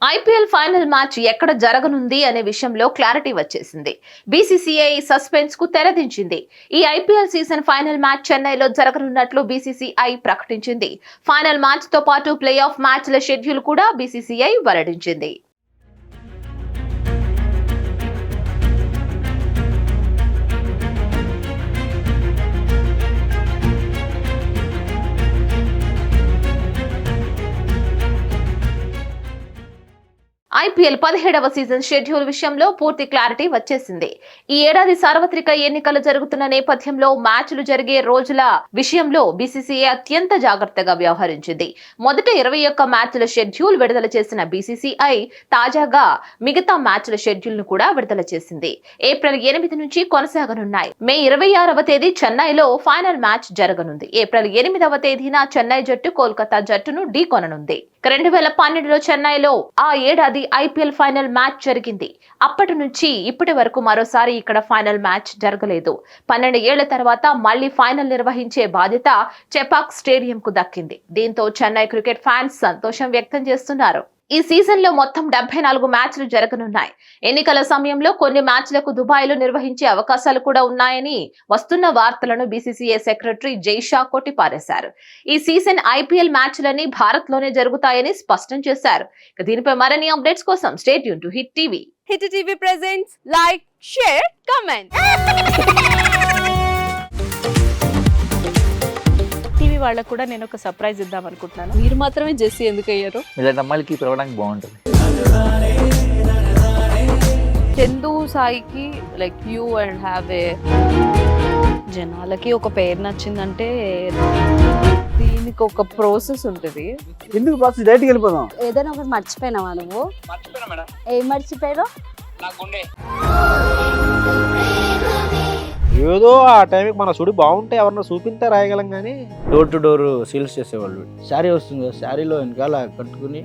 IPL final match ఎక్కడ జరగనుంది అనే విషయంలో క్లారిటీ వచ్చేసింది. బీసీసీఐ సస్పెన్స్ కు తెరదించింది. ఈ ఐపీఎల్ సీజన్ ఫైనల్ మ్యాచ్ చెన్నైలో జరగనున్నట్లు బీసీసీఐ ప్రకటించింది. ఫైనల్ మ్యాచ్ తో పాటు ప్లే ఆఫ్ మ్యాచ్ల షెడ్యూల్ కూడా బీసీసీఐ వెల్లడించింది. ఐపీఎల్ 17వ సీజన్ షెడ్యూల్ విషయంలో పూర్తి క్లారిటీ వచ్చేసింది. ఈ ఏడాది సార్వత్రిక ఎన్నికలు జరుగుతున్న నేపథ్యంలో మ్యాచ్లు జరిగే రోజుల విషయంలో బీసీసీఐ అత్యంత జాగ్రత్తగా వ్యవహరించింది. మొదట 21 మ్యాచ్ల షెడ్యూల్ విడుదల చేసిన బీసీసీఐ తాజాగా మిగతా మ్యాచ్ల షెడ్యూల్ ను కూడా విడుదల చేసింది. ఏప్రిల్ 8 నుంచి కొనసాగనున్నాయి. మే 26వ తేదీ చెన్నైలో ఫైనల్ మ్యాచ్ జరగనుంది. ఏప్రిల్ 8వ తేదీన చెన్నై జట్టు కోల్కతా జట్టును ఢీకొననుంది. 2012లో చెన్నైలో ఆ ఏడాది ఐపీఎల్ ఫైనల్ మ్యాచ్ జరిగింది. అప్పటి నుంచి ఇప్పటి వరకు మరోసారి ఇక్కడ ఫైనల్ మ్యాచ్ జరగలేదు. 12 ఏళ్ల తర్వాత మళ్లీ ఫైనల్ నిర్వహించే బాధ్యత చెపాక్ స్టేడియం కు దక్కింది. దీంతో చెన్నై క్రికెట్ ఫ్యాన్స్ సంతోషం వ్యక్తం చేస్తున్నారు. ఈ సీజన్ లో మొత్తం 74 మ్యాచ్లు జరగనున్నాయి. ఎన్నికల సమయంలో కొన్ని మ్యాచ్లకు దుబాయ్లో నిర్వహించే అవకాశాలు కూడా ఉన్నాయని వస్తున్న వార్తలను బీసీసీఐ సెక్రటరీ జైషా కొట్టిపారేశారు. ఈ సీజన్ ఐపీఎల్ మ్యాచ్లన్నీ భారత్ లోనే జరుగుతాయని స్పష్టం చేశారు. దీనిపై మరిన్ని అప్డేట్స్ కోసం stay tune to hit TV. Hit TV presents like, share, comment. TV వాళ్ళకు కూడా నేను ఒక సర్ప్రైజ్ ఇద్దాం అనుకుంటున్నాను. మీరు మాత్రమే జెస్సీ ఎందుకు అయ్యారు? ఇలాంటి అమ్మాయిలకి పిలవడానికి బాగుంటుంది. చందు సాయికి like you and have a జనాలకి ఒక పేరు నచ్చిందంటే దీనికి ఒక ప్రాసెస్ ఉంటుంది. ఎందుకు ప్రాసెస్ డైరెక్ట్గా వెళ్ళిపోదాం. ఏదైనా ఒకటి మర్చిపోయినావా నువ్వు? ఏం మర్చిపోయావు? ఏదో ఆ టైంకి మన సుడి బాగుంటే ఎవరన్నా చూపిస్తే రాయగలం కానీ డోర్ టు డోర్ సేల్స్ చేసేవాళ్ళు. శారీ వస్తుంది, శారీలో వెనకాల కట్టుకుని